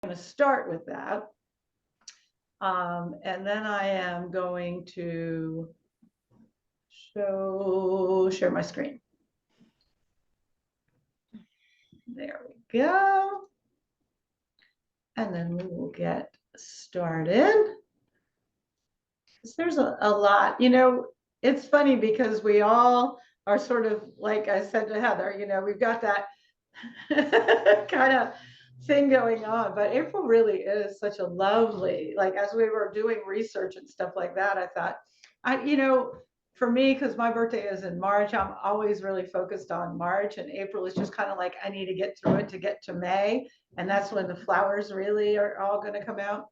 going to start with that. And then I am going to share my screen. There we go. And then we will get started. There's a lot, it's funny because we all are sort of, like I said to Heather, we've got that kind of thing going on, but April really is such a lovely, like, as we were doing research and stuff like that, I thought, for me, because my birthday is in March, I'm always really focused on March, and April is just kind of like, I need to get through it to get to May. And that's when the flowers really are all going to come out.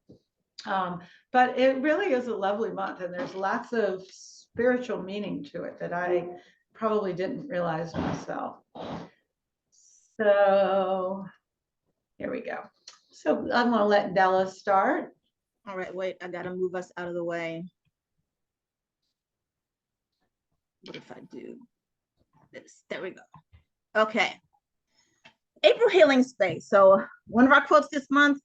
But it really is a lovely month, and there's lots of spiritual meaning to it that I probably didn't realize myself. So here we go. So I'm going to let Della start. All right, wait, I got to move us out of the way. What if I do this? There we go. Okay. April healing space. So one of our quotes this month,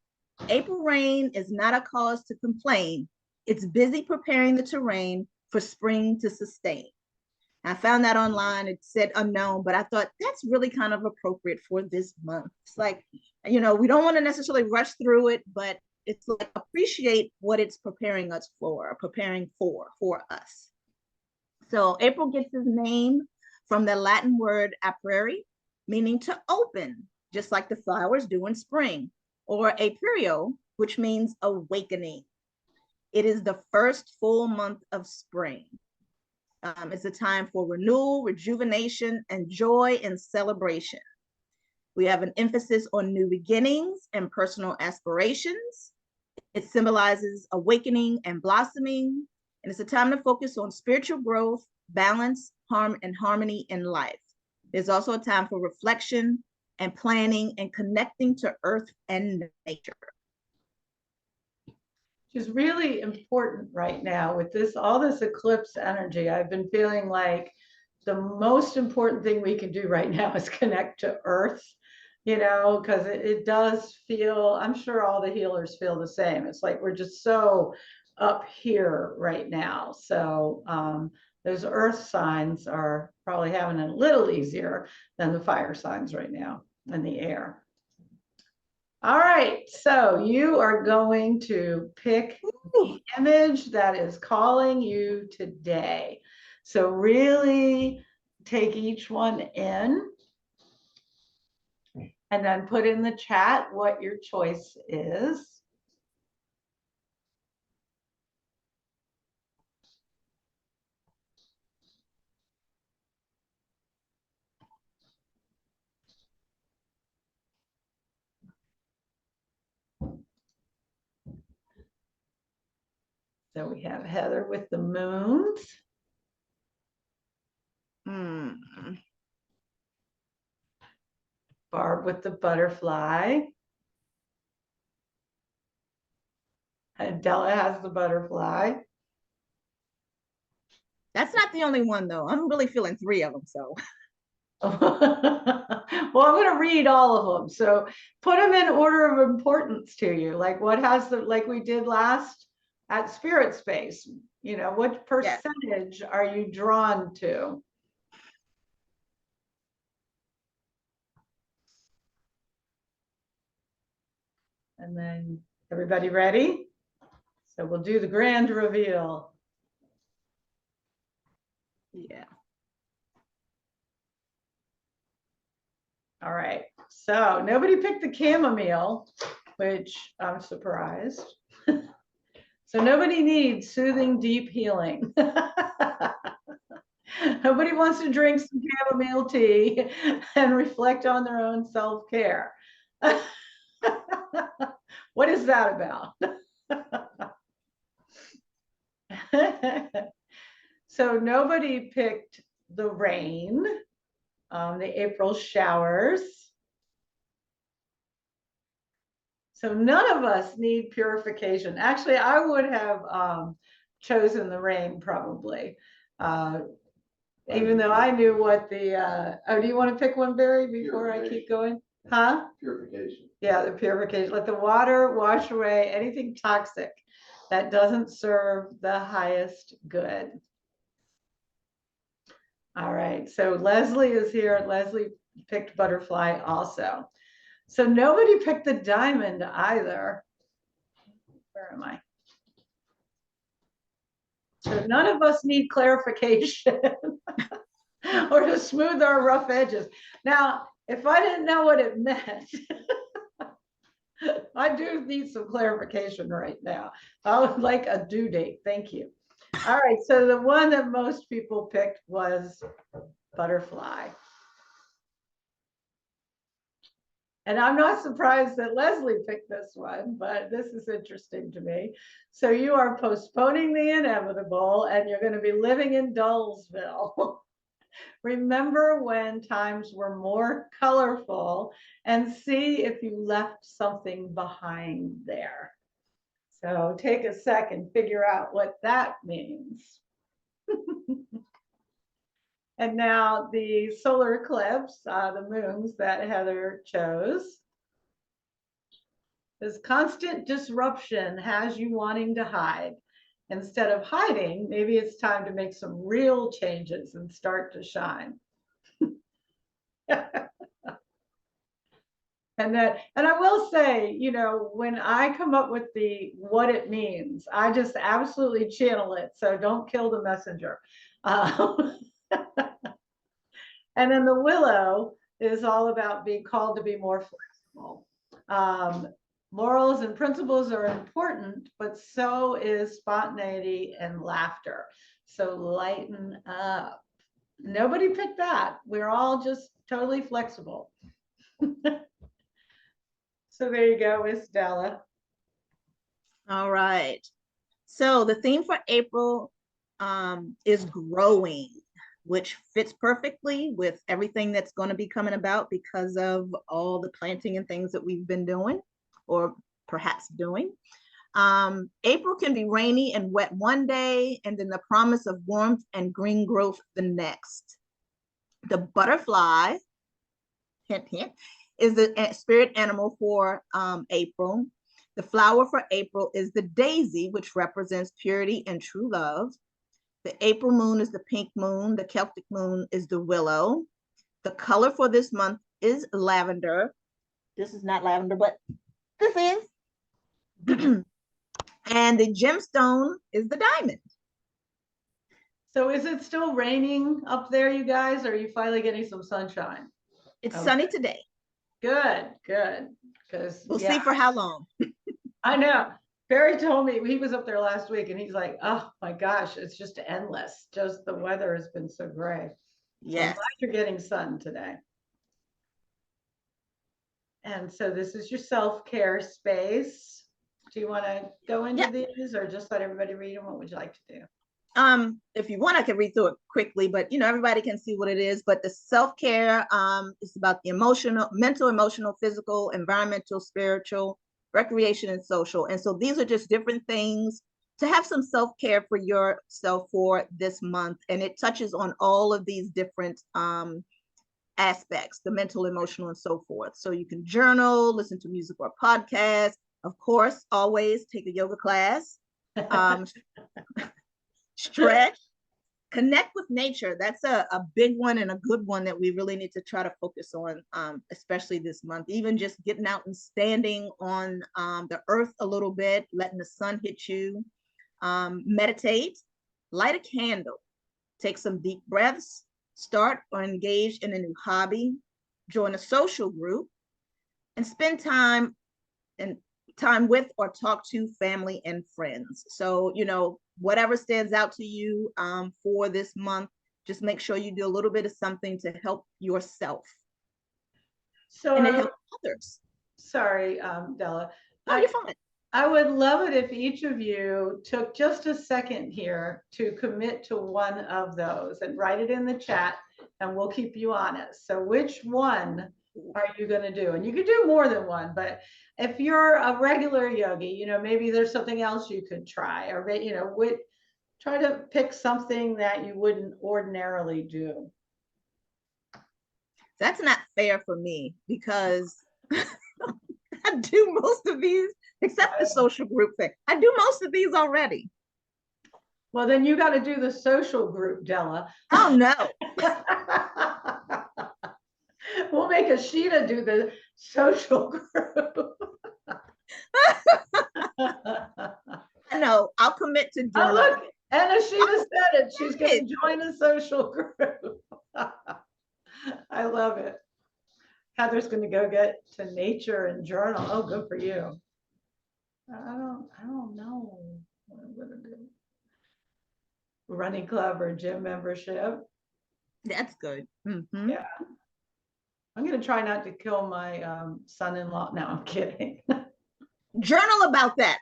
April rain is not a cause to complain. It's busy preparing the terrain for spring to sustain. I found that online. It said unknown, but I thought that's really kind of appropriate for this month. It's like, we don't want to necessarily rush through it, but it's like appreciate what it's preparing us for us. So April gets his name from the Latin word aprire, meaning to open, just like the flowers do in spring, or aperio, which means awakening. It is the first full month of spring. It's a time for renewal, rejuvenation, and joy and celebration. We have an emphasis on new beginnings and personal aspirations. It symbolizes awakening and blossoming, and it's a time to focus on spiritual growth, balance, and harmony in life. There's also a time for reflection and planning and connecting to earth and nature. Which is really important right now with all this eclipse energy. I've been feeling like the most important thing we can do right now is connect to earth, because it does feel, I'm sure all the healers feel the same. It's like we're just so up here right now. So those earth signs are probably having it a little easier than the fire signs right now in the air. All right, so you are going to pick the image that is calling you today. So really take each one in and then put in the chat what your choice is. So we have Heather with the moons. Barb with the butterfly. And Della has the butterfly. That's not the only one, though. I'm really feeling 3 of them, so. Well, I'm going to read all of them. So put them in order of importance to you. Like what has like we did last at Spirit Space, what percentage are you drawn to? And then everybody ready? So we'll do the grand reveal. Yeah. All right. So nobody picked the chamomile, which I'm surprised. So nobody needs soothing, deep healing. Nobody wants to drink some chamomile tea and reflect on their own self-care. What is that about? So nobody picked the rain, the April showers. So none of us need purification. Actually, I would have chosen the rain probably, even though I knew what the, do you want to pick one, Barry, before I keep going? Huh? Purification. Yeah, the purification. Let the water wash away anything toxic that doesn't serve the highest good. All right, so Leslie is here. Leslie picked butterfly also. So nobody picked the diamond either. Where am I? So none of us need clarification or to smooth our rough edges. Now, if I didn't know what it meant, I do need some clarification right now. I would like a due date. Thank you. All right, so the one that most people picked was butterfly. And I'm not surprised that Leslie picked this one, but this is interesting to me. So you are postponing the inevitable and you're going to be living in Dullsville. Remember when times were more colorful and see if you left something behind there. So take a second, figure out what that means. And now the solar eclipse, the moons that Heather chose. This constant disruption has you wanting to hide. Instead of hiding, maybe it's time to make some real changes and start to shine. And I will say, you know, when I come up with the what it means, I just absolutely channel it. So don't kill the messenger. And then the willow is all about being called to be more flexible. Morals and principles are important, but so is spontaneity and laughter. So lighten up. Nobody picked that. We're all just totally flexible. So there you go, Miss Della. All right. So the theme for April is growing, which fits perfectly with everything that's going to be coming about because of all the planting and things that we've been doing or perhaps doing. April can be rainy and wet one day, and then the promise of warmth and green growth the next. The butterfly, hint, hint, is the spirit animal for April. The flower for April is the daisy, which represents purity and true love. The April moon is the pink moon. The Celtic moon is the willow. The color for this month is lavender. This is not lavender, but this is. And the gemstone is the diamond. So is it still raining up there, you guys? Or are you finally getting some sunshine? It's sunny today. Good, good. Because we'll see for how long. I know. Barry told me he was up there last week and he's like, oh my gosh, it's just endless. Just the weather has been so gray. Yes. I'm glad you're getting sun today. And so this is your self-care space. Do you want to go into these or just let everybody read them? What would you like to do? If you want, I can read through it quickly, but you know, everybody can see what it is. But the self-care is about the emotional, mental, emotional, physical, environmental, spiritual, recreation, and social. And so these are just different things to have some self-care for yourself for this month. And it touches on all of these different aspects, the mental, emotional, and so forth. So you can journal, listen to music or podcast. Of course, always take a yoga class. Stretch, connect with nature. That's a big one and a good one that we really need to try to focus on, especially this month. Even just getting out and standing on the earth a little bit, letting the sun hit you. Meditate, light a candle, take some deep breaths, start or engage in a new hobby, join a social group, and spend time with or talk to family and friends. So, you know, whatever stands out to you for this month, just make sure you do a little bit of something to help yourself. So and to help others. Sorry, Della. No, you're fine. I would love it if each of you took just a second here to commit to one of those and write it in the chat and we'll keep you honest. So which one are you going to do? And you could do more than one, but if you're a regular yogi, you know, maybe there's something else you could try, or, you know, try to pick something that you wouldn't ordinarily do. That's not fair for me because I do most of these, except the social group thing. I do most of these already. Well, then you got to do the social group, Della. Oh no. We'll make Ashita do the social group. No, I'll commit to Oh, journaling. look, and Ashita said it. She's going to join a social group. I love it. Heather's going to go get to nature and journal. Oh, good for you. I don't know what I'm going to do. Running club or gym membership. That's good. Yeah. I'm going to try not to kill my son-in-law. No, I'm kidding. Journal about that.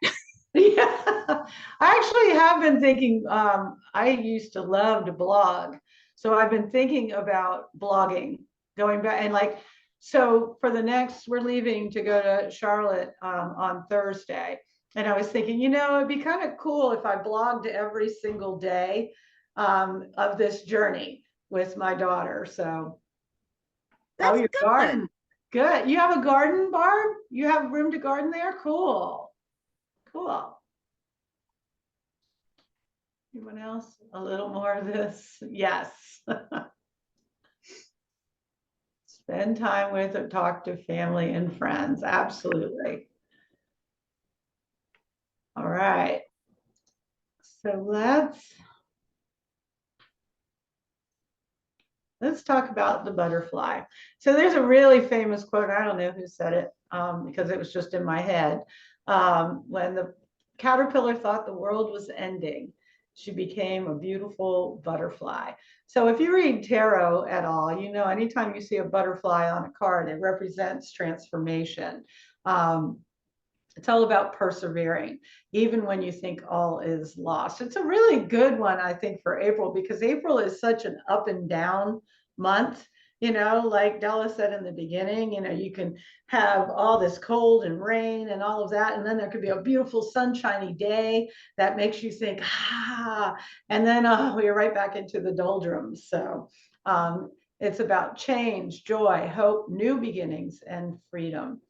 Yeah, I actually have been thinking, I used to love to blog. So I've been thinking about blogging, going back and like, so for the next, we're leaving to go to Charlotte on Thursday. And I was thinking, it'd be kind of cool if I blogged every single day of this journey with my daughter. So, That's your good. garden. Good. You have a garden, Barb? You have room to garden there? Cool. Cool. Anyone else? A little more of this? Yes. Spend time with or talk to family and friends. Absolutely. All right. So let's talk about the butterfly. So there's a really famous quote. I don't know who said it because it was just in my head. When the caterpillar thought the world was ending, she became a beautiful butterfly. So if you read tarot at all, anytime you see a butterfly on a card, it represents transformation. It's all about persevering, even when you think all is lost. It's a really good one, I think, for April, because April is such an up and down month. Like Della said in the beginning, you can have all this cold and rain and all of that. And then there could be a beautiful sunshiny day that makes you think, and then we're right back into the doldrums. So it's about change, joy, hope, new beginnings, and freedom.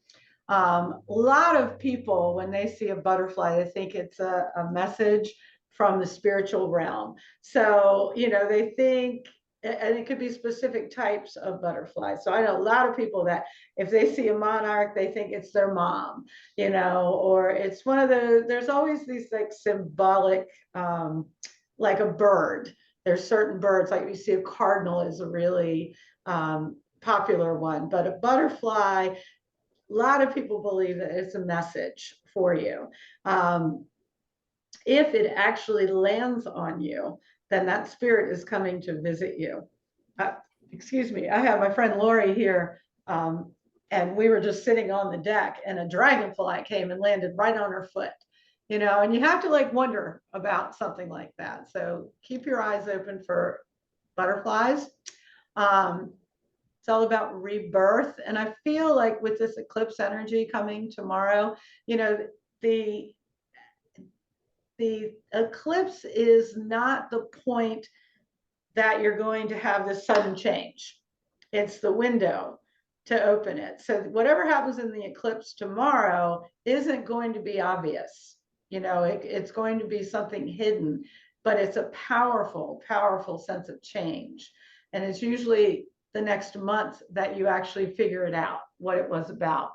A lot of people, when they see a butterfly, they think it's a message from the spiritual realm. So, they think, and it could be specific types of butterflies. So I know a lot of people that if they see a monarch, they think it's their mom, or it's one of there's always these like symbolic, like a bird. There's certain birds, like you see a cardinal is a really popular one, but a butterfly, a lot of people believe that it's a message for you. If it actually lands on you, then that spirit is coming to visit you. Excuse me, I have my friend Lori here, and we were just sitting on the deck, and a dragonfly came and landed right on her foot. And you have to like wonder about something like that. So keep your eyes open for butterflies. It's all about rebirth. And I feel like with this eclipse energy coming tomorrow, the the eclipse is not the point that you're going to have this sudden change. It's the window to open it. So whatever happens in the eclipse tomorrow isn't going to be obvious. It's going to be something hidden, but it's a powerful, powerful sense of change. And it's usually the next month that you actually figure it out, what it was about.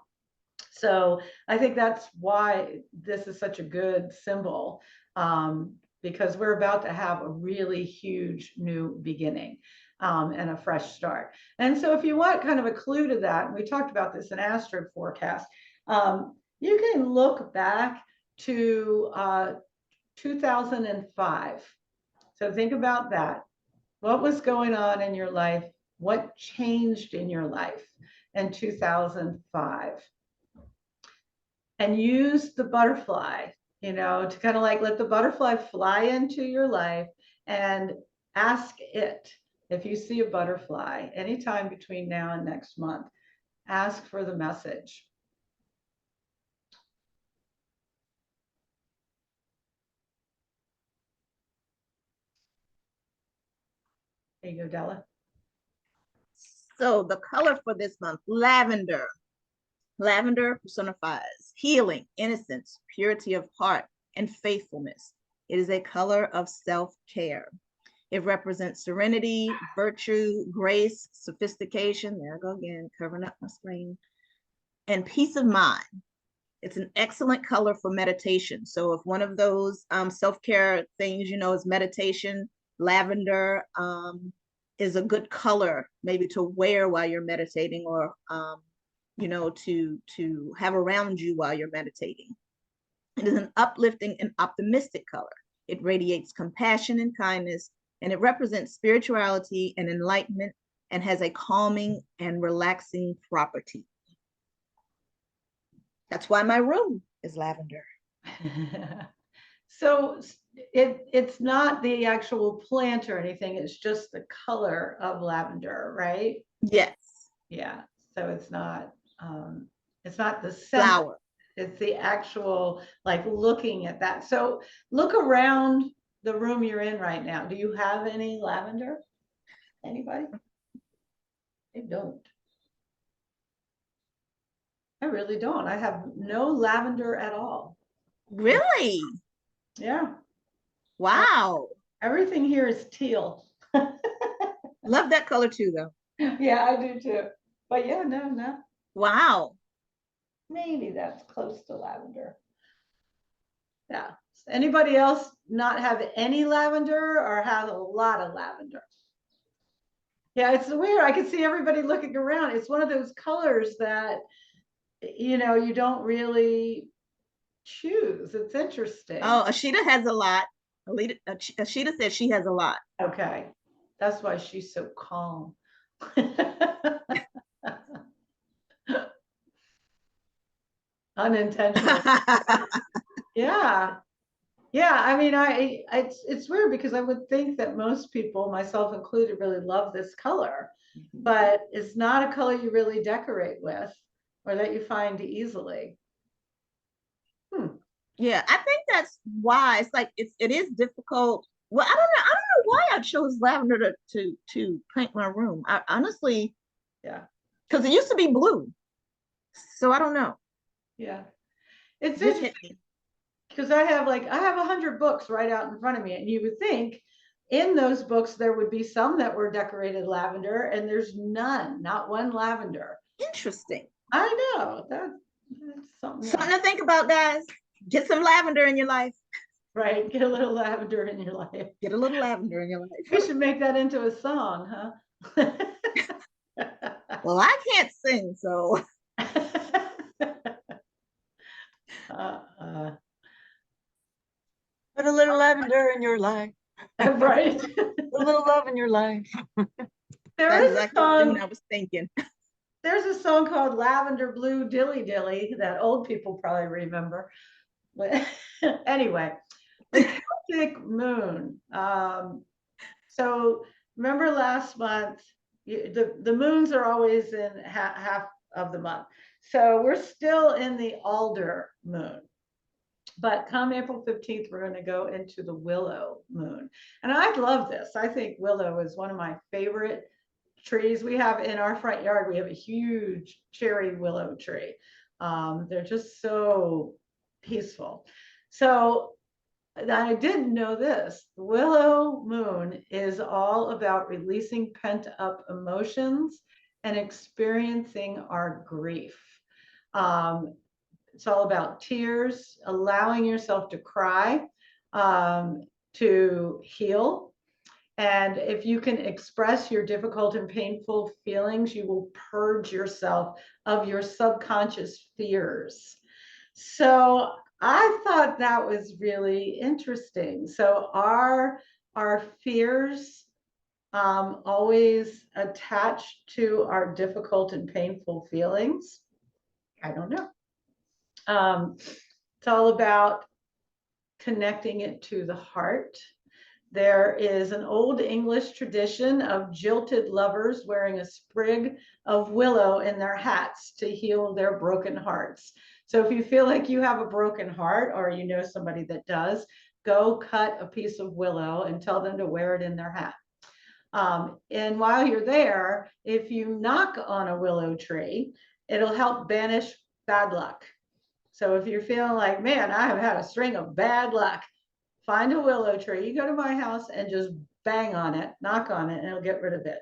So I think that's why this is such a good symbol, because we're about to have a really huge new beginning and a fresh start. And so if you want kind of a clue to that, and we talked about this in Astro Forecast, you can look back to 2005. So think about that. What was going on in your life? What changed in your life in 2005? And use the butterfly, to kind of like let the butterfly fly into your life and ask it. If you see a butterfly anytime between now and next month, ask for the message. There you go, Della. So the color for this month, lavender. Lavender personifies healing, innocence, purity of heart, and faithfulness. It is a color of self-care. It represents serenity, virtue, grace, sophistication. There I go again, covering up my screen, and peace of mind. It's an excellent color for meditation. So if one of those self-care things, is meditation, lavender is a good color maybe to wear while you're meditating, or to have around you while you're meditating. It is an uplifting and optimistic color. It radiates compassion and kindness, and it represents spirituality and enlightenment, and has a calming and relaxing property. That's why my room is lavender. So it's not the actual plant or anything, it's just the color of lavender, right? Yes. Yeah. So it's not the scent, Flower. it's the actual, like, looking at that. So look around the room you're in right now. Do you have any lavender? Anybody? I don't. I really don't. I have no lavender at all. Really? Yeah. Wow. Everything here is teal. Love that color too, though. Yeah, I do too. But yeah, no. Wow. Maybe that's close to lavender. Yeah. Anybody else not have any lavender or have a lot of lavender? Yeah, it's weird. I can see everybody looking around. It's one of those colors that, you don't really choose. It's interesting. Oh, Ashita has a lot. Ashita says she has a lot. Okay. That's why she's so calm. Unintentional. Yeah. Yeah, I mean, it's weird because I would think that most people, myself included, really love this color, but it's not a color you really decorate with or that you find easily. Yeah, I think that's why it's like it is difficult. Well, I don't know why I chose lavender to paint my room. I honestly, Yeah. Because it used to be blue. So I don't know. Yeah. It's Just hit interesting me. because I have 100 books right out in front of me, and you would think in those books there would be some that were decorated lavender, and there's none, not one lavender. Interesting. I know that's something Something to think about, guys. Get some lavender in your life. right. Get a little lavender in your life. Get a little lavender in your life. We should make that into a song, huh? Well, I can't sing, so Put a little lavender in your life. right. Put a little love in your life. that's exactly what I was thinking. There's a song called Lavender Blue Dilly Dilly that old people probably remember. But anyway, the Celtic moon. So remember last month, the moons are always in half of the month. So we're still in the alder moon. But come April 15th, we're going to go into the willow moon. And I love this. I think willow is one of my favorite trees we have in our front yard. We have a huge cherry willow tree. They're just so peaceful. So I didn't know this. The willow moon is all about releasing pent up emotions and experiencing our grief. It's all about tears, allowing yourself to cry, to heal. And if you can express your difficult and painful feelings, you will purge yourself of your subconscious fears. So I thought that was really interesting. So our fears always attached to our difficult and painful feelings? I don't know. It's all about connecting it to the heart. There is an old English tradition of jilted lovers wearing a sprig of willow in their hats to heal their broken hearts. So if you feel like you have a broken heart, or you know somebody that does, go cut a piece of willow and tell them to wear it in their hat. And while you're there, if you knock on a willow tree, it'll help banish bad luck. So if you're feeling like, man, I have had a string of bad luck, find a willow tree. You go to my house and just bang on it, knock on it, and it'll get rid of it.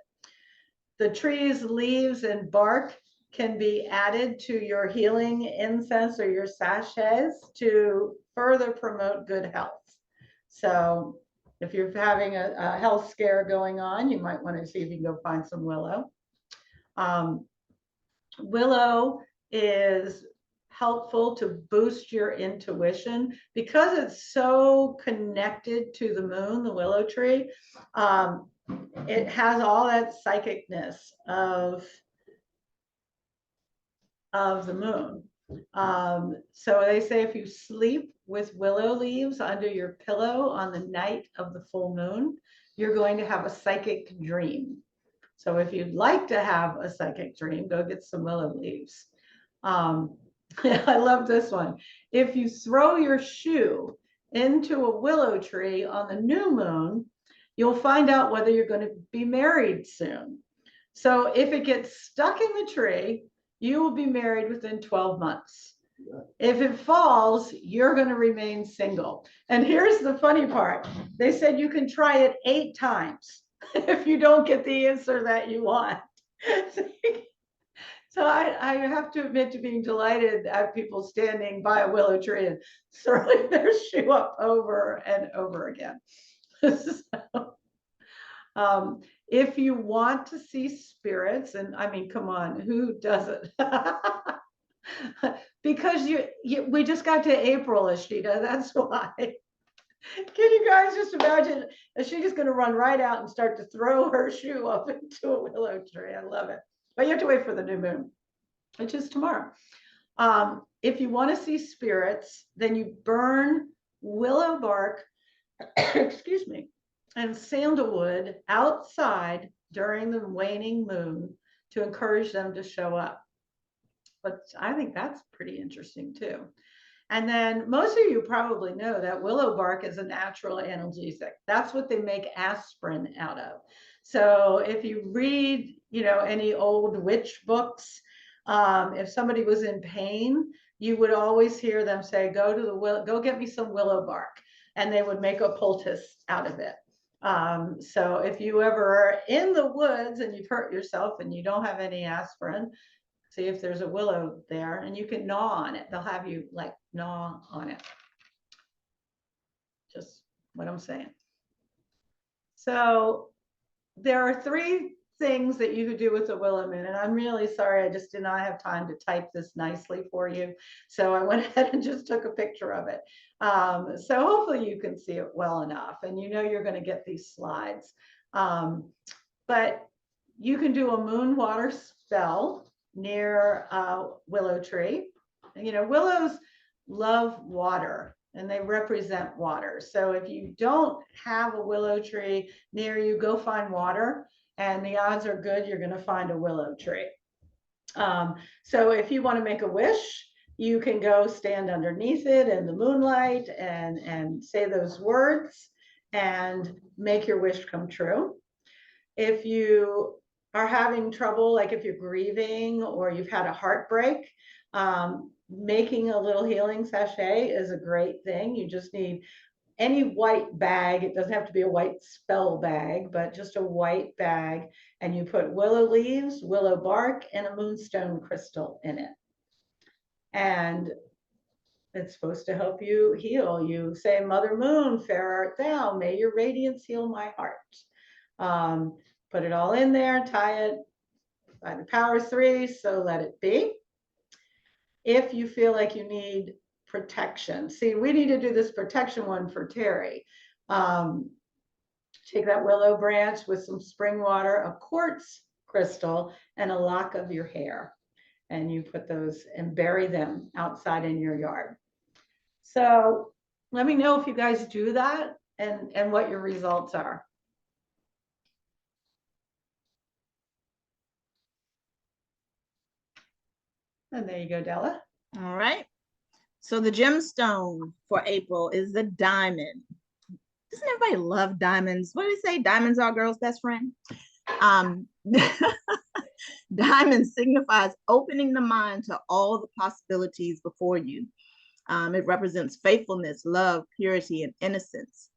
The tree's leaves and bark can be added to your healing incense or your sachets to further promote good health. So if you're having a health scare going on, you might want to see if you can go find some willow. Willow is helpful to boost your intuition because it's so connected to the moon, the willow tree. It has all that psychicness of the moon. So they say if you sleep with willow leaves under your pillow on the night of the full moon, you're going to have a psychic dream. So if you'd like to have a psychic dream, go get some willow leaves. I love this one. If you throw your shoe into a willow tree on the new moon, you'll find out whether you're going to be married soon. So if it gets stuck in the tree, you will be married within 12 months. If it falls, you're going to remain single. And here's the funny part. They said you can try it 8 times if you don't get the answer that you want. So I have to admit to being delighted at people standing by a willow tree and throwing their shoe up over and over again. So, if you want to see spirits, and I mean, come on, who doesn't? Because we just got to April, Ashita, that's why. Can you guys just imagine Ashita's going to run right out and start to throw her shoe up into a willow tree? I love it. But you have to wait for the new moon, which is tomorrow. If you want to see spirits, then you burn willow bark, excuse me, and sandalwood outside during the waning moon to encourage them to show up. But I think that's pretty interesting too. And then most of you probably know that willow bark is a natural analgesic. That's what they make aspirin out of. So if you read, any old witch books, if somebody was in pain, you would always hear them say, go get me some willow bark. And they would make a poultice out of it. So if you ever are in the woods and you've hurt yourself and you don't have any aspirin, see if there's a willow there and you can gnaw on it. They'll have you like gnaw on it. Just what I'm saying. So there are 3 things that you could do with the willow moon. And I'm really sorry, I just did not have time to type this nicely for you. So I went ahead and just took a picture of it. So hopefully you can see it well enough and you're going to get these slides. But you can do a moon water spell near a willow tree. Willows love water and they represent water. So if you don't have a willow tree near you, go find water and the odds are good you're going to find a willow tree. So if you want to make a wish, you can go stand underneath it in the moonlight and say those words and make your wish come true. If you are having trouble, like if you're grieving or you've had a heartbreak, making a little healing sachet is a great thing. You just need any white bag. It doesn't have to be a white spell bag, but just a white bag. And you put willow leaves, willow bark, and a moonstone crystal in it. And it's supposed to help you heal. You say, Mother Moon, fair art thou, may your radiance heal my heart. Put it all in there, tie it by the power 3, so let it be. If you feel like you need protection, see, we need to do this protection one for Terry. Take that willow branch with some spring water, a quartz crystal, and a lock of your hair. And you put those and bury them outside in your yard. So let me know if you guys do that and what your results are. And there you go, Della. All right. So the gemstone for April is the diamond. Doesn't everybody love diamonds? What do they say? Diamonds are a girl's best friend. Diamond signifies opening the mind to all the possibilities before you. It represents faithfulness, love, purity, and innocence.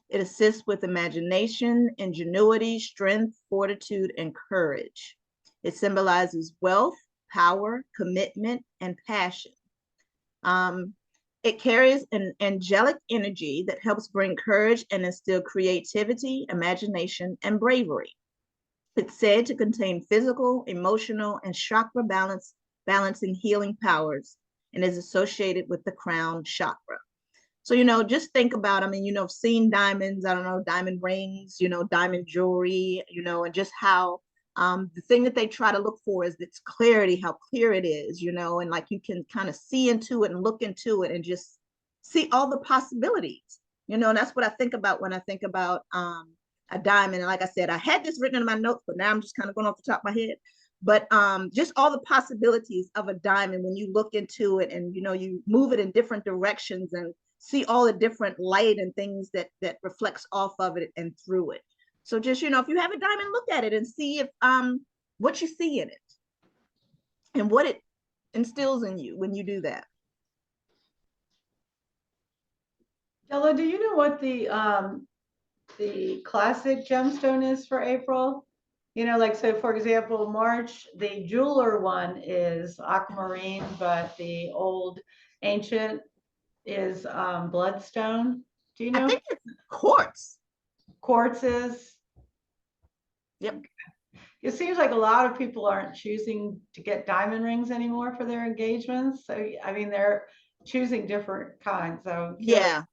It assists with imagination, ingenuity, strength, fortitude, and courage. It symbolizes wealth, power, commitment, and passion. It carries an angelic energy that helps bring courage and instill creativity, imagination, and bravery. It's said to contain physical, emotional, and chakra balancing healing powers, and is associated with the crown chakra. So, just think about, seeing diamonds, I don't know, diamond rings, diamond jewelry, and just how the thing that they try to look for is its clarity, how clear it is, and like you can kind of see into it and look into it and just see all the possibilities, and that's what I think about when I think about a diamond. And like I said, I had this written in my notes, but now I'm just kind of going off the top of my head. But just all the possibilities of a diamond when you look into it and, you move it in different directions and see all the different light and things that reflects off of it and through it. So just, if you have a diamond, look at it and see if what you see in it and what it instills in you when you do that. Della, do you know what the classic gemstone is for April? Like, so for example, March, the jeweler one is aquamarine, but the old ancient is bloodstone. Do you I know? think it's quartz. Quartz is. Yep. It seems like a lot of people aren't choosing to get diamond rings anymore for their engagements. So, I mean, they're choosing different kinds. So, Yeah.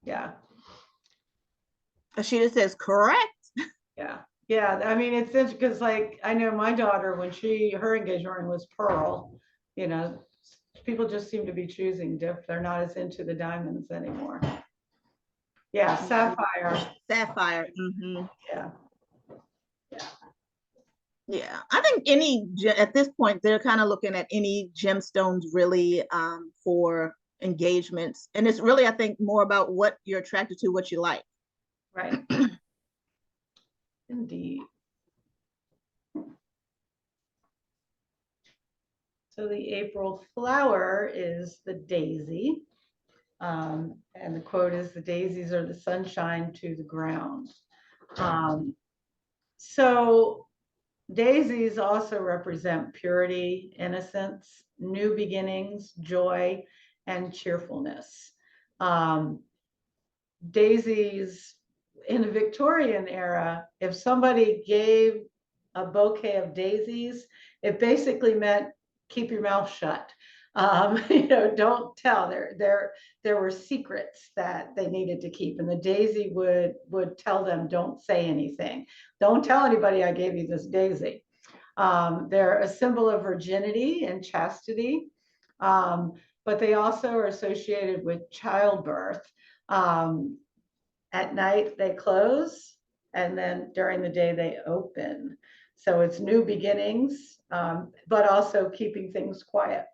Yeah. She just says correct. Yeah. Yeah. I mean, it's interesting because, like, I know my daughter, when her engagement ring was pearl, people just seem to be choosing they're not as into the diamonds anymore. Yeah. Sapphire. Sapphire. Mm-hmm. Yeah. Yeah, I think at this point they're kind of looking at any gemstones really for engagements, and it's really, I think, more about what you're attracted to, what you like. Right. Indeed. So the April flower is the daisy. And the quote is, "The daisies are the sunshine to the ground." So daisies also represent purity, innocence, new beginnings, joy, and cheerfulness. Daisies in the Victorian era, if somebody gave a bouquet of daisies, it basically meant keep your mouth shut. Don't tell. There were secrets that they needed to keep, and the daisy would tell them, don't say anything. Don't tell anybody I gave you this daisy. They're a symbol of virginity and chastity, but they also are associated with childbirth. At night they close, and then during the day they open. So it's new beginnings, but also keeping things quiet.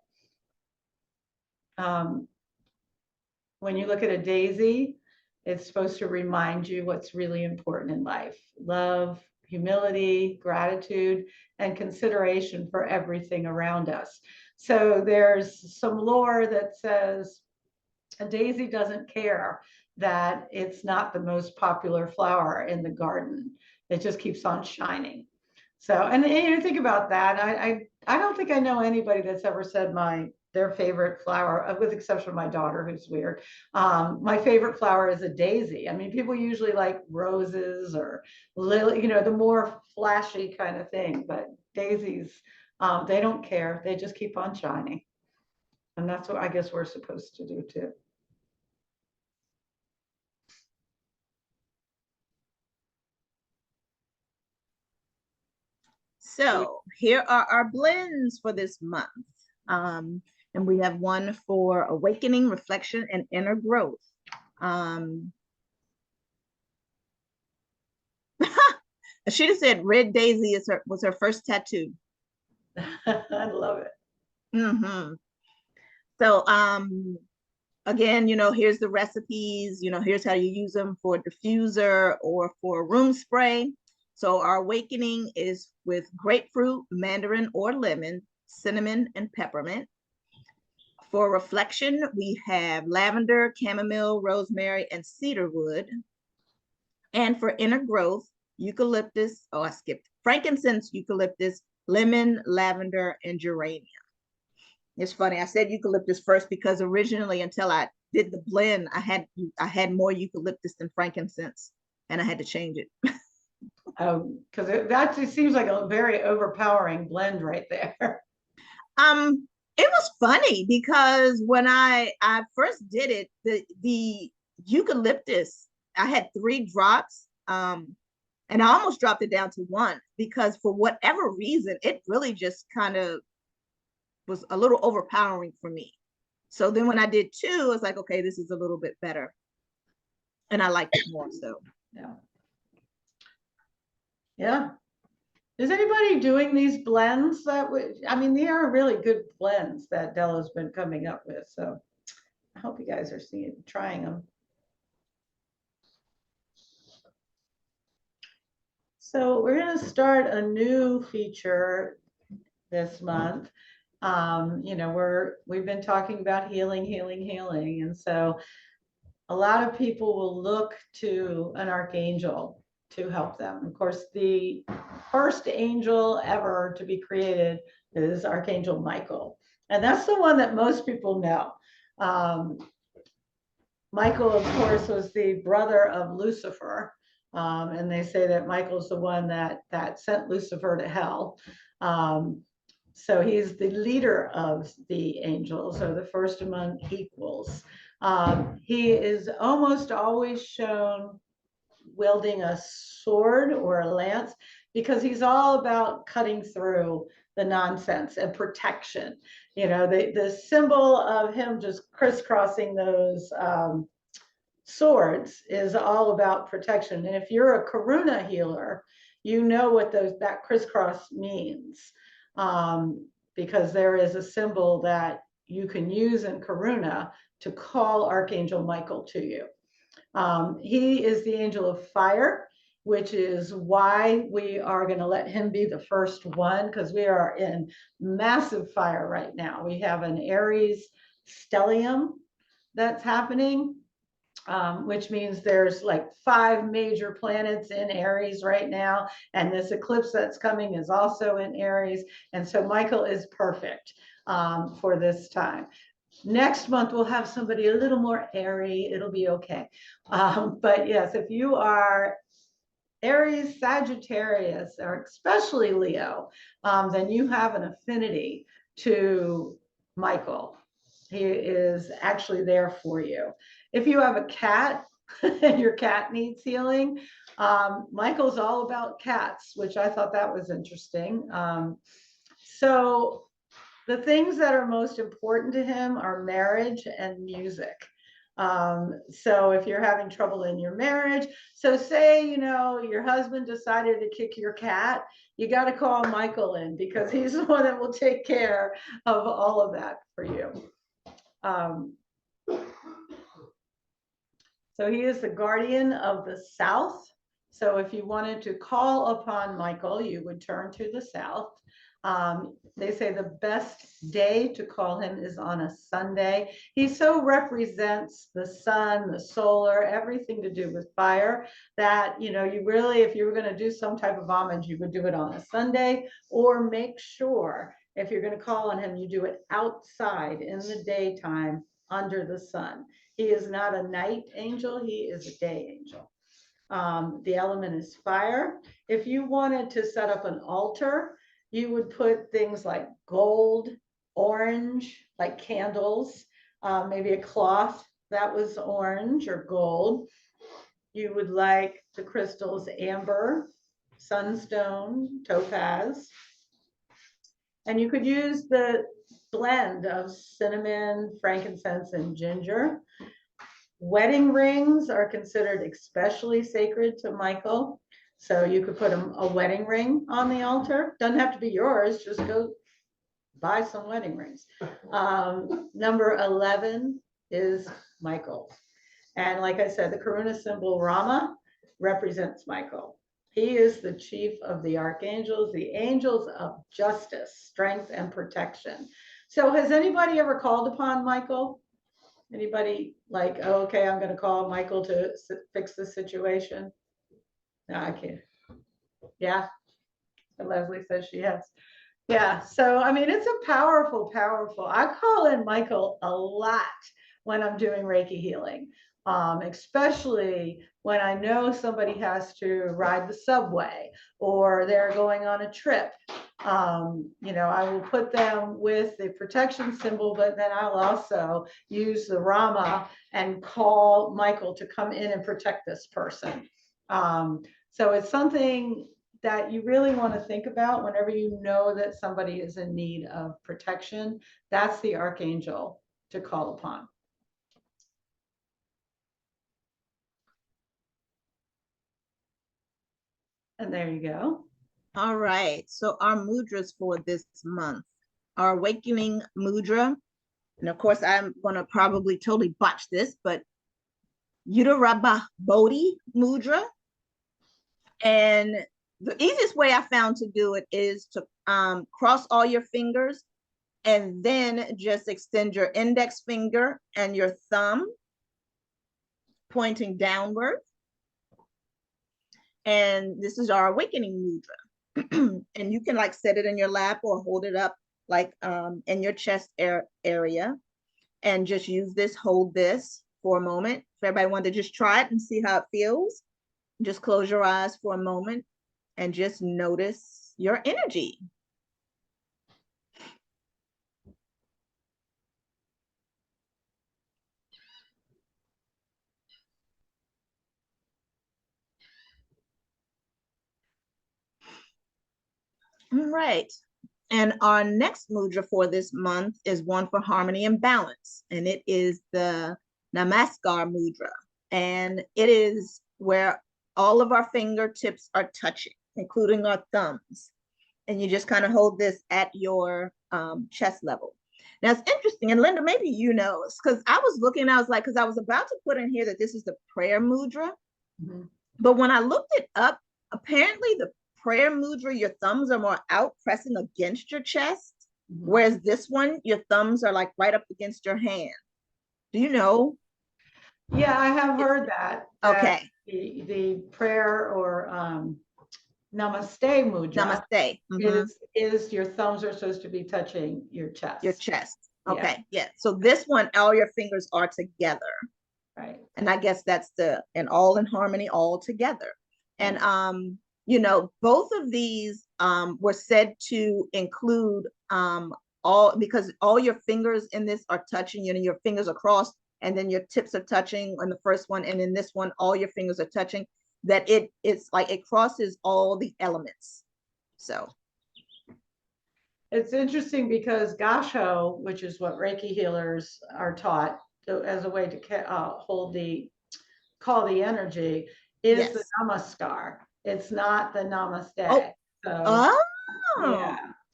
When you look at a daisy, it's supposed to remind you what's really important in life: love, humility, gratitude, and consideration for everything around us. So there's some lore that says a daisy doesn't care that it's not the most popular flower in the garden. It just keeps on shining. So, and think about that. I don't think I know anybody that's ever said their favorite flower, with exception of my daughter, who's weird. My favorite flower is a daisy. I mean, people usually like roses or lily, the more flashy kind of thing, but daisies, they don't care. They just keep on shining. And that's what I guess we're supposed to do too. So here are our blends for this month. And we have one for awakening, reflection, and inner growth. She just said red daisy was her first tattoo. I love it. Mm-hmm. So again, here's the recipes, here's how you use them for a diffuser or for a room spray. So our awakening is with grapefruit, mandarin or lemon, cinnamon, and peppermint. For reflection, we have lavender, chamomile, rosemary, and cedarwood. And for inner growth, eucalyptus, oh, I skipped, frankincense, eucalyptus, lemon, lavender, and geranium. It's funny, I said eucalyptus first because originally, until I did the blend, I had more eucalyptus than frankincense, and I had to change it. Because it actually seems like a very overpowering blend right there. It was funny because when I first did it, the eucalyptus, I had 3 drops, and I almost dropped it down to 1 because for whatever reason, it really just kind of was a little overpowering for me. So then when I did 2, I was like, okay, this is a little bit better, and I liked it more. So Yeah. Yeah. Is anybody doing these blends that I mean, they are really good blends that Della's been coming up with. So I hope you guys are trying them. So we're going to start a new feature this month. You know, we've been talking about healing, healing, healing. And so a lot of people will look to an archangel to help them. Of course, the first angel ever to be created is Archangel Michael. And that's the one that most people know. Michael, of course, was the brother of Lucifer. And they say that Michael's the one that sent Lucifer to hell. So he's the leader of the angels, or the first among equals. He is almost always shown wielding a sword or a lance because he's all about cutting through the nonsense and protection. You know, the symbol of him just crisscrossing those swords is all about protection. And if you're a Karuna healer, you know what that crisscross means, because there is a symbol that you can use in Karuna to call Archangel Michael to you. He is the angel of fire, which is why we are going to let him be the first one, because we are in massive fire right now. We have an Aries stellium that's happening, which means there's like 5 major planets in Aries right now. And this eclipse that's coming is also in Aries. And so Michael is perfect for this time. Next month, we'll have somebody a little more airy. It'll be okay. But yes, if you are Aries, Sagittarius, or especially Leo, then you have an affinity to Michael. He is actually there for you. If you have a cat and your cat needs healing, Michael's all about cats, which I thought that was interesting. So the things that are most important to him are marriage and music. So if you're having trouble in your marriage, so say, you know, your husband decided to kick your cat, you got to call Michael in because he's the one that will take care of all of that for you. So he is the guardian of the South. So if you wanted to call upon Michael, you would turn to the South. They say the best day to call him is on a Sunday. He so represents the sun, the solar, everything to do with fire that, you know, you really, if you were going to do some type of homage, you would do it on a Sunday, or make sure if you're going to call on him, you do it outside in the daytime under the sun. He is not a night angel. He is a day angel. The element is fire. If you wanted to set up an altar, you would put things like gold, orange, like candles, maybe a cloth that was orange or gold. You would like the crystals amber, sunstone, topaz. And you could use the blend of cinnamon, frankincense, and ginger. Wedding rings are considered especially sacred to Michael. So you could put a wedding ring on the altar. Doesn't have to be yours, just go buy some wedding rings. Number 11 is Michael. And like I said, the Karuna symbol Rama represents Michael. He is the chief of the archangels, the angels of justice, strength, and protection. So has anybody ever called upon Michael? Anybody like, oh, okay, I'm going to call Michael to fix the situation? No, I can't. Yeah. Leslie says she has. Yeah. So, I mean, it's a powerful, powerful. I call in Michael a lot when I'm doing Reiki healing, especially when I know somebody has to ride the subway or they're going on a trip. I will put them with the protection symbol, but then I'll also use the Rama and call Michael to come in and protect this person. So it's something that you really want to think about whenever you know that somebody is in need of protection. That's the archangel to call upon. And there you go. All right. So our mudras for this month, our awakening mudra. And of course, I'm going to probably totally botch this, but Udarabha Bodhi mudra. And the easiest way I found to do it is to cross all your fingers and then just extend your index finger and your thumb pointing downward. And this is our awakening mudra. And you can like set it in your lap or hold it up like in your chest area and just use this, hold this for a moment. If everybody wanted to just try it and see how it feels, just close your eyes for a moment and just notice your energy. All right. And our next mudra for this month is one for harmony and balance. And it is the Namaskar mudra. And it is where all of our fingertips are touching, including our thumbs. And you just kind of hold this at your chest level. Now it's interesting, and Linda, maybe you know, because I was looking, I was like, because I was about to put in here that this is the prayer mudra. Mm-hmm. But when I looked it up, apparently the prayer mudra, your thumbs are more out pressing against your chest, mm-hmm. Whereas this one, your thumbs are like right up against your hand. Do you know? Yeah, I have heard that. Okay. The prayer or Namaste mudra. Namaste. Mm-hmm. is your thumbs are supposed to be touching your chest. Your chest. Okay. Yeah. So this one, all your fingers are together. Right. And I guess that's and all in harmony, all together. And both of these were said to include because all your fingers in this are touching, your fingers are crossed, and then your tips are touching on the first one, and in this one, all your fingers are touching, that it's like it crosses all the elements. So it's interesting because Gasho, which is what Reiki healers are taught as a way to call the energy, is the Namaskar. It's not the Namaste.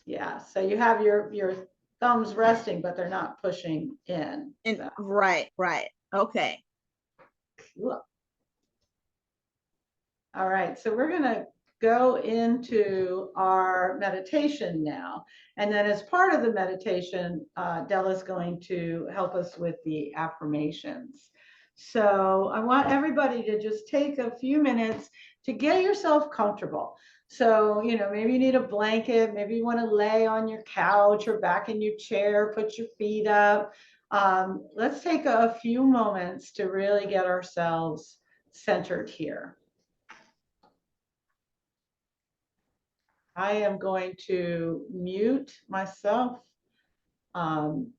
Yeah. So you have your thumbs resting, but they're not pushing in. So. Right. Okay. Cool. All right. So we're going to go into our meditation now. And then as part of the meditation, Della's going to help us with the affirmations. So I want everybody to just take a few minutes to get yourself comfortable. So, maybe you need a blanket, maybe you want to lay on your couch or back in your chair, put your feet up. Let's take a few moments to really get ourselves centered here. I am going to mute myself. And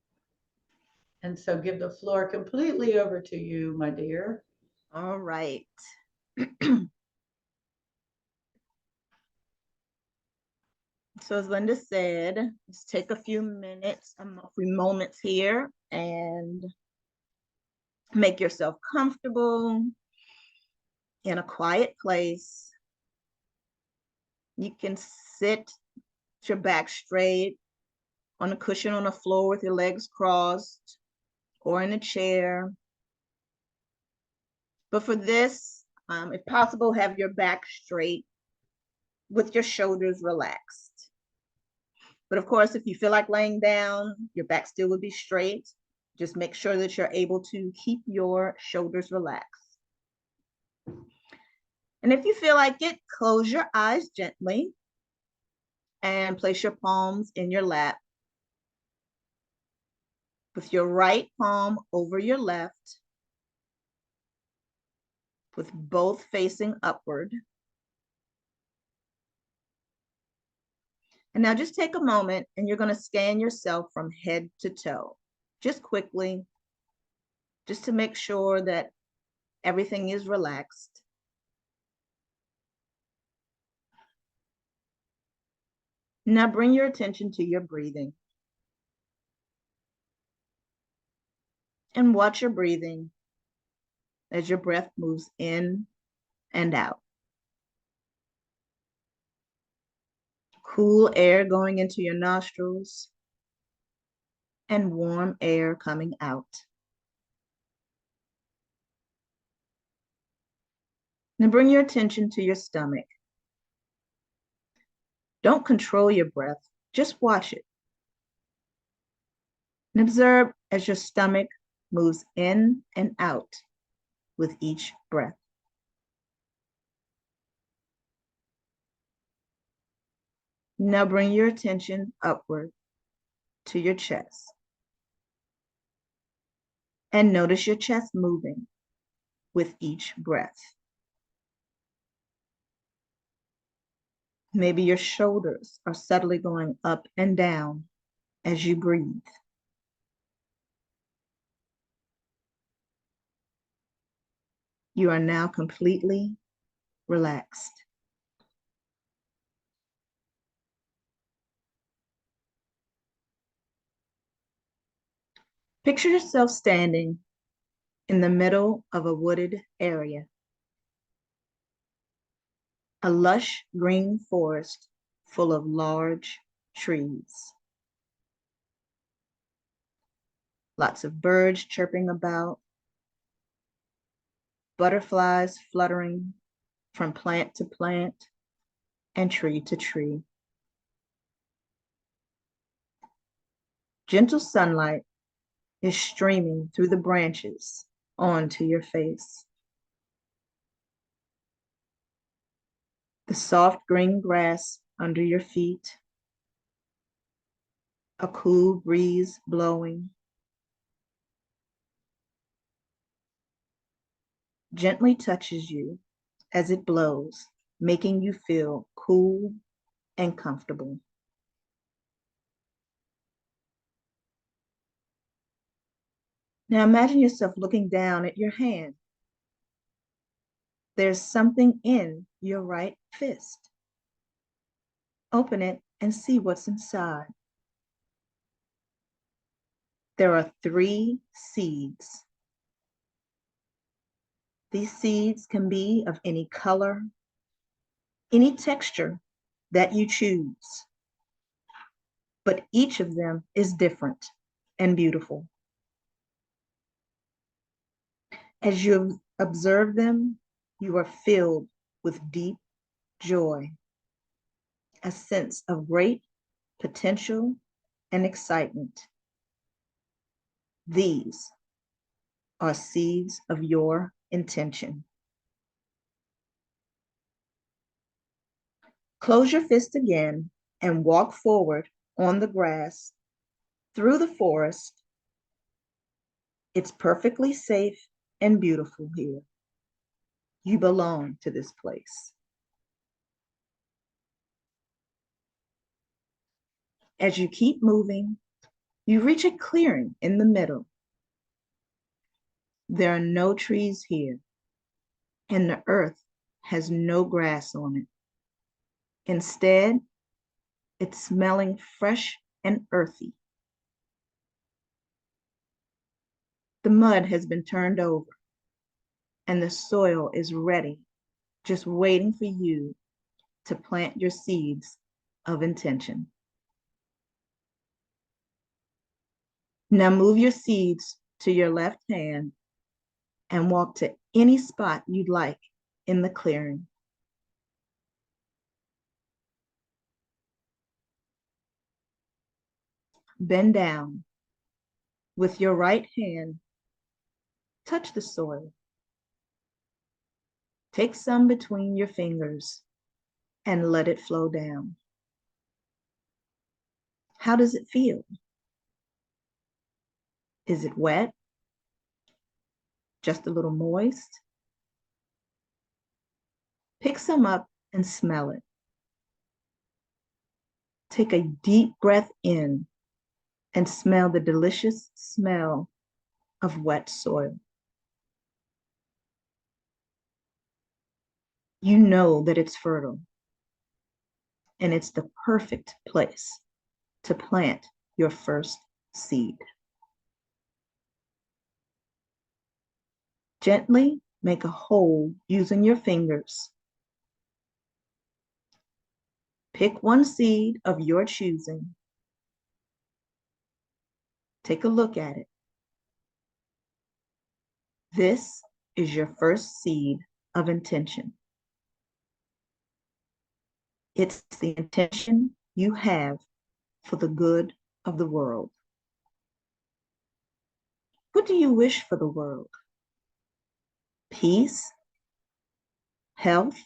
so give the floor completely over to you, my dear. All right. So as Linda said, let's take a few moments here and make yourself comfortable in a quiet place. You can sit with your back straight on a cushion on the floor with your legs crossed or in a chair. But for this, if possible, have your back straight with your shoulders relaxed. But of course, if you feel like laying down, your back still would be straight. Just make sure that you're able to keep your shoulders relaxed. And if you feel like it, close your eyes gently and place your palms in your lap with your right palm over your left, with both facing upward. And now just take a moment and you're going to scan yourself from head to toe, just quickly, just to make sure that everything is relaxed. Now bring your attention to your breathing. And watch your breathing as your breath moves in and out. Cool air going into your nostrils and warm air coming out. Now bring your attention to your stomach. Don't control your breath, just watch it. And observe as your stomach moves in and out with each breath. Now bring your attention upward to your chest. And notice your chest moving with each breath. Maybe your shoulders are subtly going up and down as you breathe. You are now completely relaxed. Picture yourself standing in the middle of a wooded area. A lush green forest full of large trees. Lots of birds chirping about, butterflies fluttering from plant to plant and tree to tree. Gentle sunlight is streaming through the branches onto your face. The soft green grass under your feet, a cool breeze blowing. Gently touches you as it blows, making you feel cool and comfortable. Now imagine yourself looking down at your hand. There's something in your right fist. Open it and see what's inside. There are 3 seeds. These seeds can be of any color, any texture that you choose, but each of them is different and beautiful. As you observe them, you are filled with deep joy, a sense of great potential and excitement. These are seeds of your intention. Close your fist again and walk forward on the grass through the forest. It's perfectly safe and beautiful here. You belong to this place. As you keep moving, you reach a clearing in the middle. There are no trees here, and the earth has no grass on it. Instead, it's smelling fresh and earthy. The mud has been turned over, and the soil is ready, just waiting for you to plant your seeds of intention. Now move your seeds to your left hand and walk to any spot you'd like in the clearing. Bend down. With your right hand, touch the soil. Take some between your fingers and let it flow down. How does it feel? Is it wet? Just a little moist? Pick some up and smell it. Take a deep breath in and smell the delicious smell of wet soil. You know that it's fertile, and it's the perfect place to plant your first seed. Gently make a hole using your fingers. Pick one seed of your choosing. Take a look at it. This is your first seed of intention. It's the intention you have for the good of the world. What do you wish for the world? Peace, health,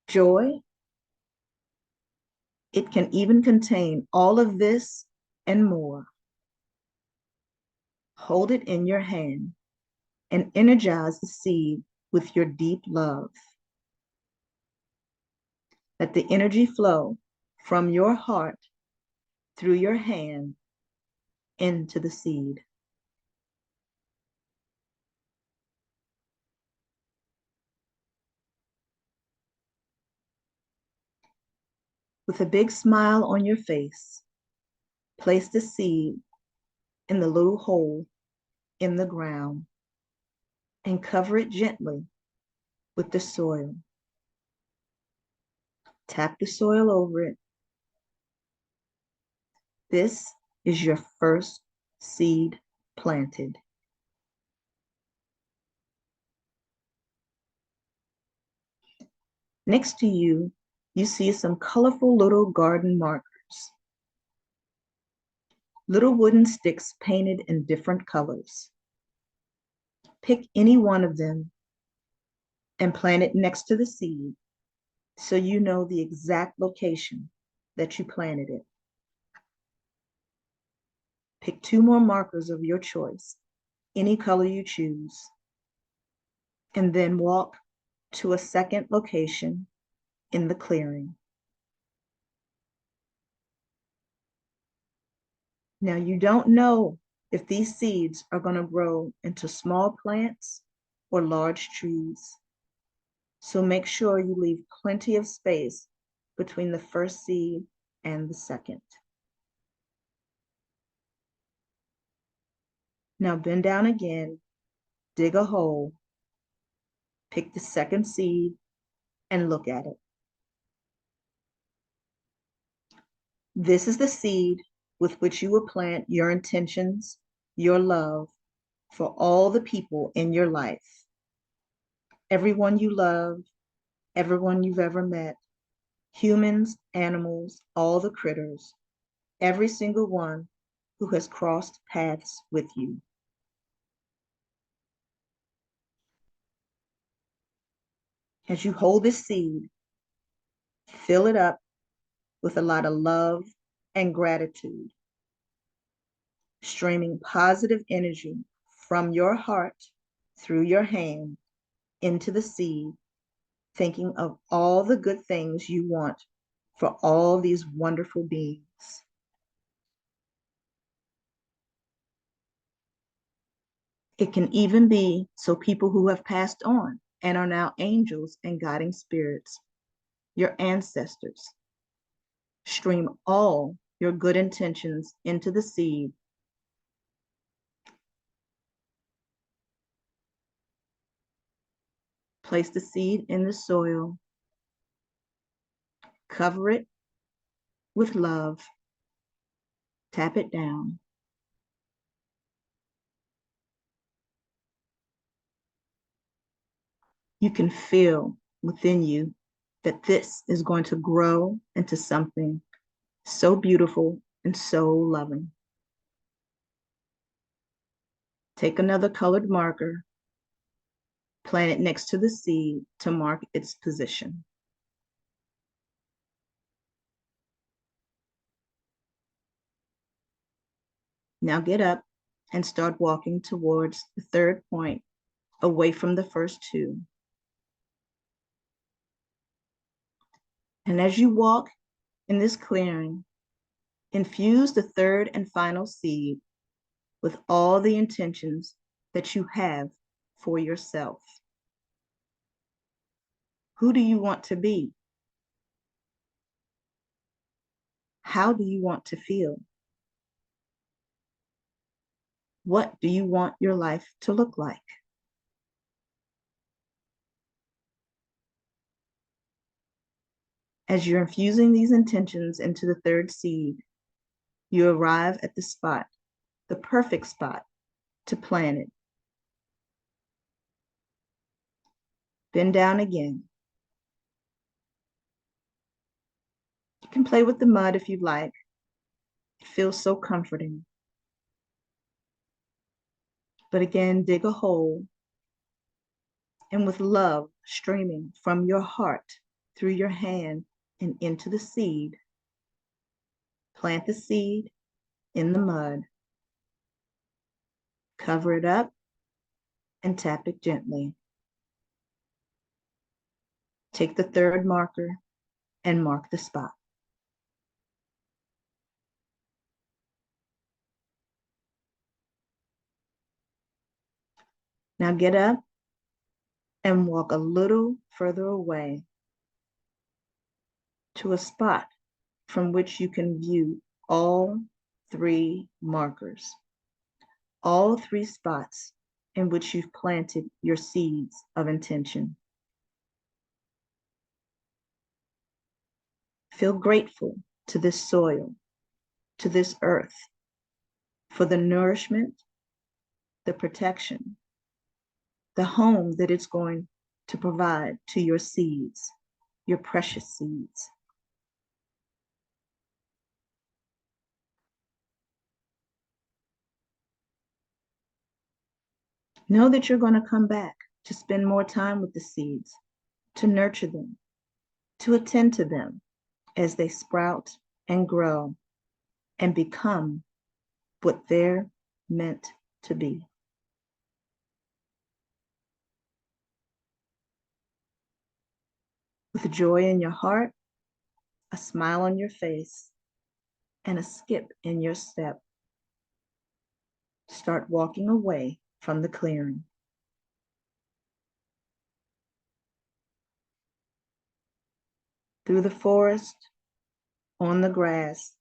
joy? It can even contain all of this and more. Hold it in your hand and energize the seed with your deep love. Let the energy flow from your heart through your hand into the seed. With a big smile on your face, place the seed in the little hole in the ground and cover it gently with the soil. Tap the soil over it. This is your first seed planted. Next to you, you see some colorful little garden markers. Little wooden sticks painted in different colors. Pick any one of them and plant it next to the seed so you know the exact location that you planted it. Pick 2 more markers of your choice, any color you choose, and then walk to a second location in the clearing. Now, you don't know if these seeds are going to grow into small plants or large trees. So make sure you leave plenty of space between the first seed and the second. Now bend down again, dig a hole, pick the second seed, and look at it. This is the seed with which you will plant your intentions, your love for all the people in your life. Everyone you love, everyone you've ever met, humans, animals, all the critters, every single one who has crossed paths with you. As you hold this seed, fill it up with a lot of love and gratitude, streaming positive energy from your heart through your hand into the seed, thinking of all the good things you want for all these wonderful beings. It can even be so people who have passed on and are now angels and guiding spirits, your ancestors. Stream all your good intentions into the seed. Place the seed in the soil. Cover it with love. Tap it down. You can feel within you that this is going to grow into something so beautiful and so loving. Take another colored marker, plant it next to the seed to mark its position. Now get up and start walking towards the third point, away from the first two. And as you walk in this clearing, infuse the third and final seed with all the intentions that you have for yourself. Who do you want to be? How do you want to feel? What do you want your life to look like? As you're infusing these intentions into the third seed, you arrive at the spot, the perfect spot to plant it. Bend down again. You can play with the mud if you'd like. It feels so comforting. But again, dig a hole, and with love streaming from your heart through your hand and into the seed, plant the seed in the mud. Cover it up and tap it gently. Take the third marker and mark the spot. Now get up and walk a little further away to a spot from which you can view all three markers, all three spots in which you've planted your seeds of intention. Feel grateful to this soil, to this earth, for the nourishment, the protection, the home that it's going to provide to your seeds, your precious seeds. Know that you're going to come back to spend more time with the seeds, to nurture them, to attend to them as they sprout and grow and become what they're meant to be. With joy in your heart, a smile on your face, and a skip in your step, start walking away from the clearing. Through the forest, on the grass,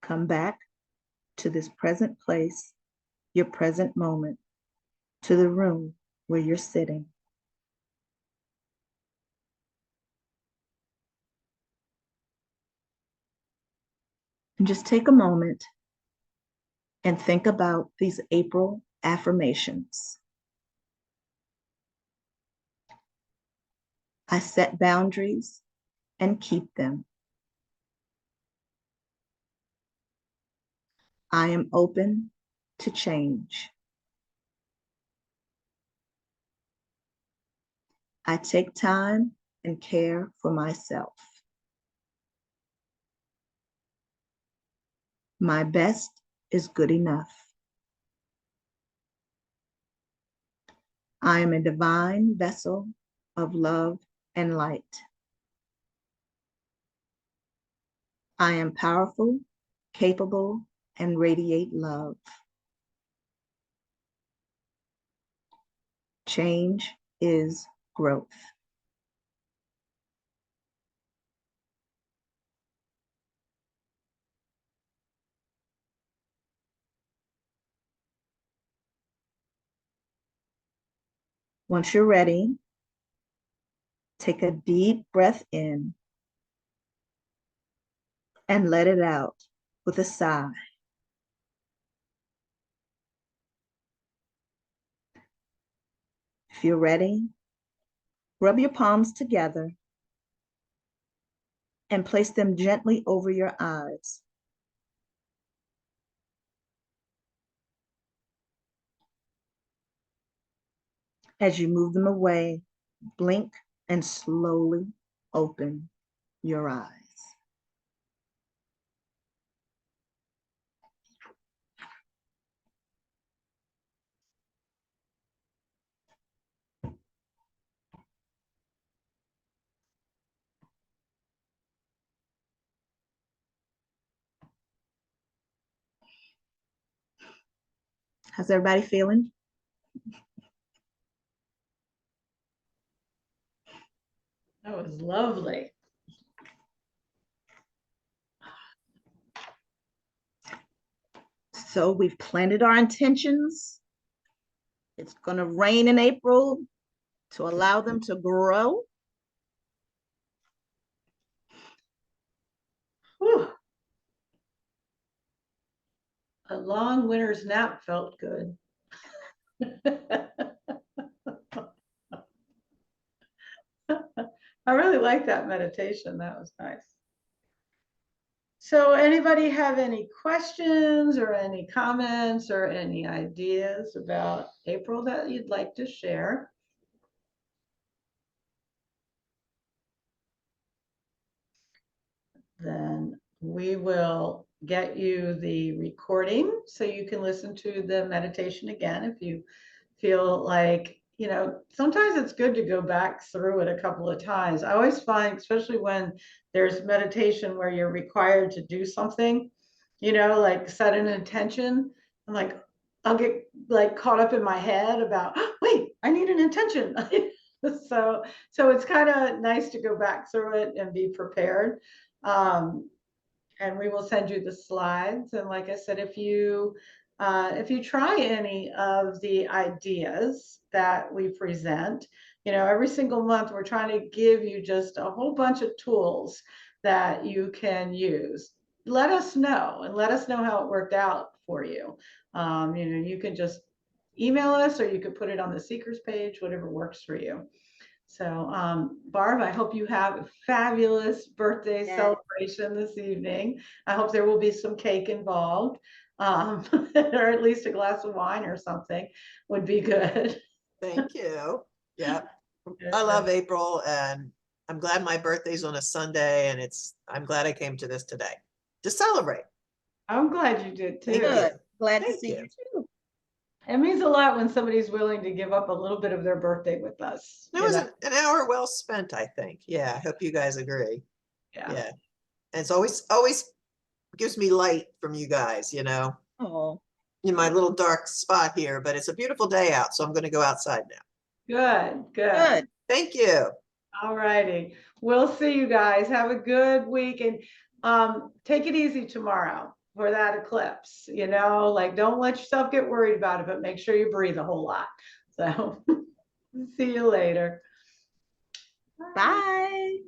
come back to this present place, your present moment, to the room where you're sitting. And just take a moment and think about these April affirmations. I set boundaries and keep them. I am open to change. I take time and care for myself. My best is good enough. I am a divine vessel of love and light. I am powerful, capable, and radiate love. Change is growth. Once you're ready, take a deep breath in and let it out with a sigh. If you're ready, rub your palms together and place them gently over your eyes. As you move them away, blink and slowly open your eyes. How's everybody feeling? That was lovely. So we've planted our intentions. It's going to rain in April to allow them to grow. Whew. A long winter's nap felt good. I really like that meditation. That was nice. So anybody have any questions or any comments or any ideas about April that you'd like to share? Then we will get you the recording so you can listen to the meditation again if you feel like, you know, sometimes it's good to go back through it a couple of times. I always find, especially when there's meditation where you're required to do something, you know, like set an intention. I'm like, I'll get like caught up in my head about, oh, wait, I need an intention. So it's kind of nice to go back through it and be prepared. And we will send you the slides. And like I said, if you try any of the ideas that we present, you know, every single month we're trying to give you just a whole bunch of tools that you can use. Let us know and let us know how it worked out for you. You know, you can just email us or you could put it on the Seekers page, whatever works for you. So, Barb, I hope you have a fabulous birthday celebration this evening. I hope there will be some cake involved, or at least a glass of wine or something would be good. Thank you. Yeah. I love April, and I'm glad my birthday's on a Sunday, and I'm glad I came to this today to celebrate. I'm glad you did too. Thank you. Good. Glad to Thank see you. you too. It means a lot when somebody's willing to give up a little bit of their birthday with us. It was an hour well spent, I think. Yeah, I hope you guys agree. Yeah. Yeah. And it's always gives me light from you guys, you know, Oh, in my little dark spot here, but it's a beautiful day out, so I'm going to go outside now. Good, good. good. Thank you. All righty. We'll see you guys. Have a good week and take it easy tomorrow for that eclipse. You know, like don't let yourself get worried about it, but make sure you breathe a whole lot. So see you later. Bye.